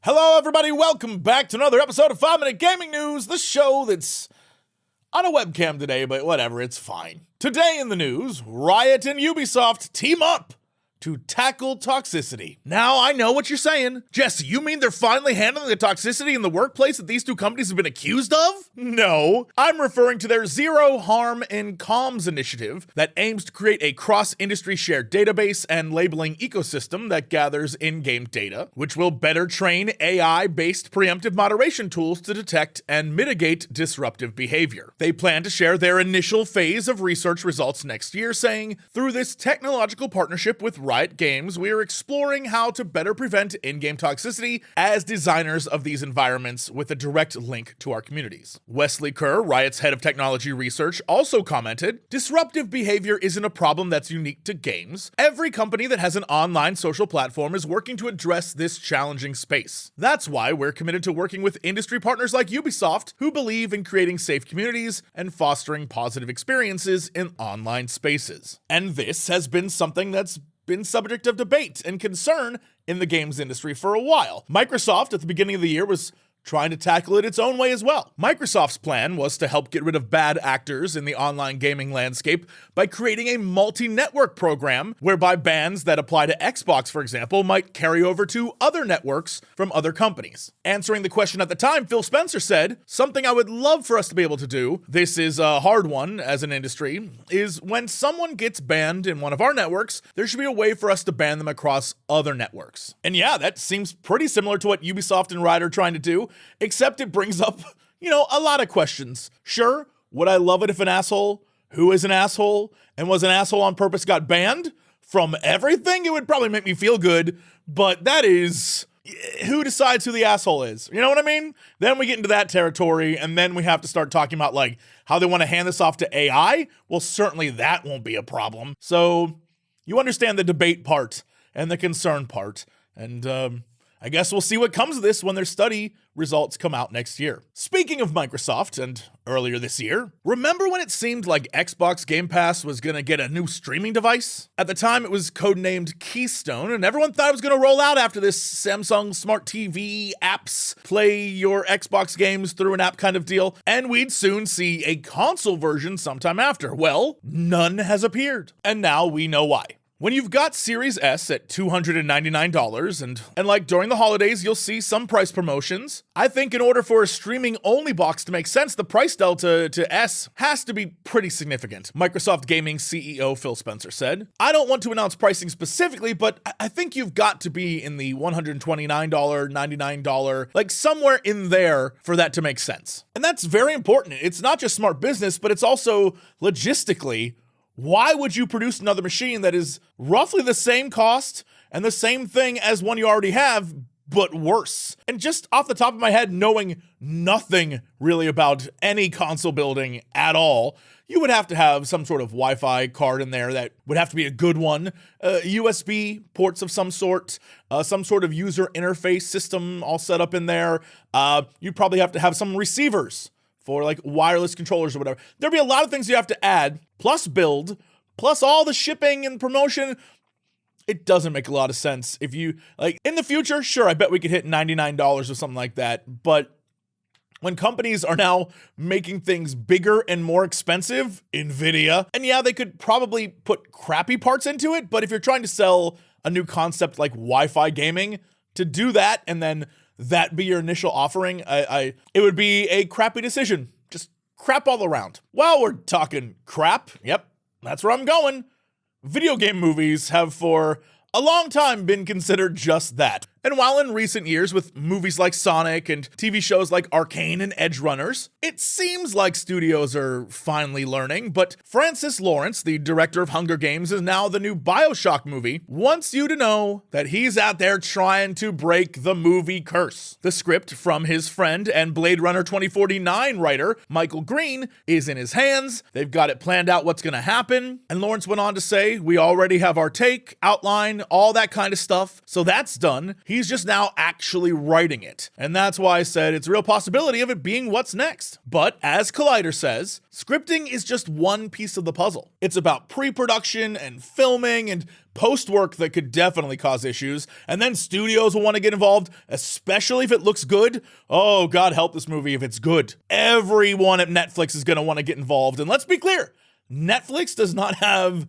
Hello, everybody. Welcome back to another episode of 5 Minute Gaming News, the show that's on a webcam today, but whatever, it's fine. Today in the news, Riot and Ubisoft team up to tackle toxicity. Now, I know what you're saying. Jesse, you mean they're finally handling the toxicity in the workplace that these two companies have been accused of? No, I'm referring to their Zero Harm in Comms initiative that aims to create a cross-industry shared database and labeling ecosystem that gathers in-game data, which will better train AI-based preemptive moderation tools to detect and mitigate disruptive behavior. They plan to share their initial phase of research results next year, saying, through this technological partnership with Riot Games, we are exploring how to better prevent in-game toxicity as designers of these environments with a direct link to our communities. Wesley Kerr, Riot's head of technology research, also commented, disruptive behavior isn't a problem that's unique to games. Every company that has an online social platform is working to address this challenging space. That's why we're committed to working with industry partners like Ubisoft, who believe in creating safe communities and fostering positive experiences in online spaces. And this has been something that's been subject of debate and concern in the games industry for a while. Microsoft at the beginning of the year was trying to tackle it its own way as well. Microsoft's plan was to help get rid of bad actors in the online gaming landscape by creating a multi-network program whereby bans that apply to Xbox, for example, might carry over to other networks from other companies. Answering the question at the time, Phil Spencer said, something I would love for us to be able to do, this is a hard one as an industry, is when someone gets banned in one of our networks, there should be a way for us to ban them across other networks. And yeah, that seems pretty similar to what Ubisoft and Riot are trying to do, except it brings up, a lot of questions. Sure, would I love it if an asshole who is an asshole and was an asshole on purpose got banned from everything? It would probably make me feel good, but that is, who decides who the asshole is? You know what I mean? Then we get into that territory, and then we have to start talking about like how they want to hand this off to AI. Well, certainly that won't be a problem. So you understand the debate part and the concern part, and I guess we'll see what comes of this when their study results come out next year. Speaking of Microsoft, and earlier this year, remember when it seemed like Xbox Game Pass was gonna get a new streaming device? At the time, it was codenamed Keystone, and everyone thought it was gonna roll out after this Samsung Smart TV apps, play your Xbox games through an app kind of deal, and we'd soon see a console version sometime after. Well, none has appeared, and now we know why. When you've got Series S at $299 and like during the holidays, you'll see some price promotions. I think in order for a streaming only box to make sense, the price delta to S has to be pretty significant. Microsoft Gaming CEO Phil Spencer said, I don't want to announce pricing specifically, but I think you've got to be in the $129, $99, like somewhere in there for that to make sense. And that's very important. It's not just smart business, but it's also logistically, why would you produce another machine that is roughly the same cost and the same thing as one you already have, but worse? And just off the top of my head, knowing nothing really about any console building at all, you would have to have some sort of Wi-Fi card in there that would have to be a good one, USB ports of some sort of user interface system all set up in there. You'd probably have to have some receivers for like wireless controllers or whatever. There'd be a lot of things you have to add, plus build, plus all the shipping and promotion. It doesn't make a lot of sense. If you, like, in the future, sure, I bet we could hit $99 or something like that. But when companies are now making things bigger and more expensive, NVIDIA, and yeah, they could probably put crappy parts into it, but if you're trying to sell a new concept like Wi-Fi gaming, to do that and then that be your initial offering, it would be a crappy decision. Just crap all around. While we're talking crap, yep, that's where I'm going. Video game movies have for a long time been considered just that. And while in recent years with movies like Sonic and TV shows like Arcane and Edge Runners, it seems like studios are finally learning, but Francis Lawrence, the director of Hunger Games, is now the new Bioshock movie, wants you to know that he's out there trying to break the movie curse. The script from his friend and Blade Runner 2049 writer, Michael Green, is in his hands. They've got it planned out what's gonna happen. And Lawrence went on to say, we already have our take, outline, all that kind of stuff. So that's done. He's just now actually writing it. And that's why I said it's a real possibility of it being what's next. But as Collider says, scripting is just one piece of the puzzle. It's about pre-production and filming and post work that could definitely cause issues, and then studios will want to get involved, especially if it looks good. Oh, God help this movie if it's good. Everyone at Netflix is going to want to get involved. And let's be clear, Netflix does not have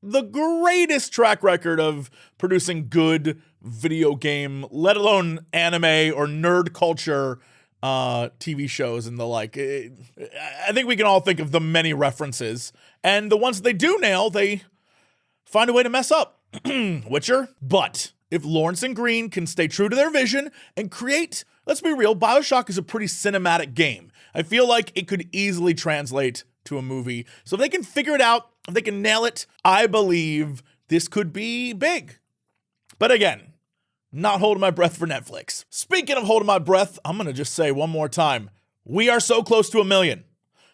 the greatest track record of producing good video game, let alone anime or nerd culture TV shows and the like. I think we can all think of the many references, and the ones that they do nail, they find a way to mess up. Witcher. But if Lawrence and Green can stay true to their vision and create, let's be real, Bioshock is a pretty cinematic game. I feel like it could easily translate to a movie. So if they can figure it out, if they can nail it, I believe this could be big. But again, not holding my breath for Netflix. Speaking of holding my breath, I'm going to just say one more time, we are so close to 1 million.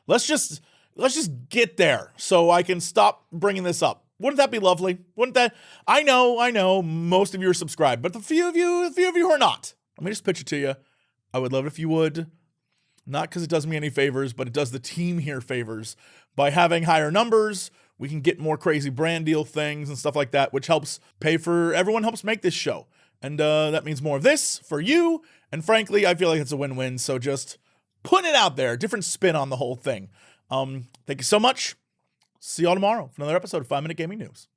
Let's just get there so I can stop bringing this up. Wouldn't that be lovely? Wouldn't that? I know, most of you are subscribed, but the few of you who are not, let me just pitch it to you. I would love it if you would. Not because it does me any favors, but it does the team here favors. By having higher numbers, we can get more crazy brand deal things and stuff like that, which helps pay for, everyone helps make this show. And that means more of this for you. And frankly, I feel like it's a win-win. So just putting it out there, different spin on the whole thing. Thank you so much. See y'all tomorrow for another episode of 5 Minute Gaming News.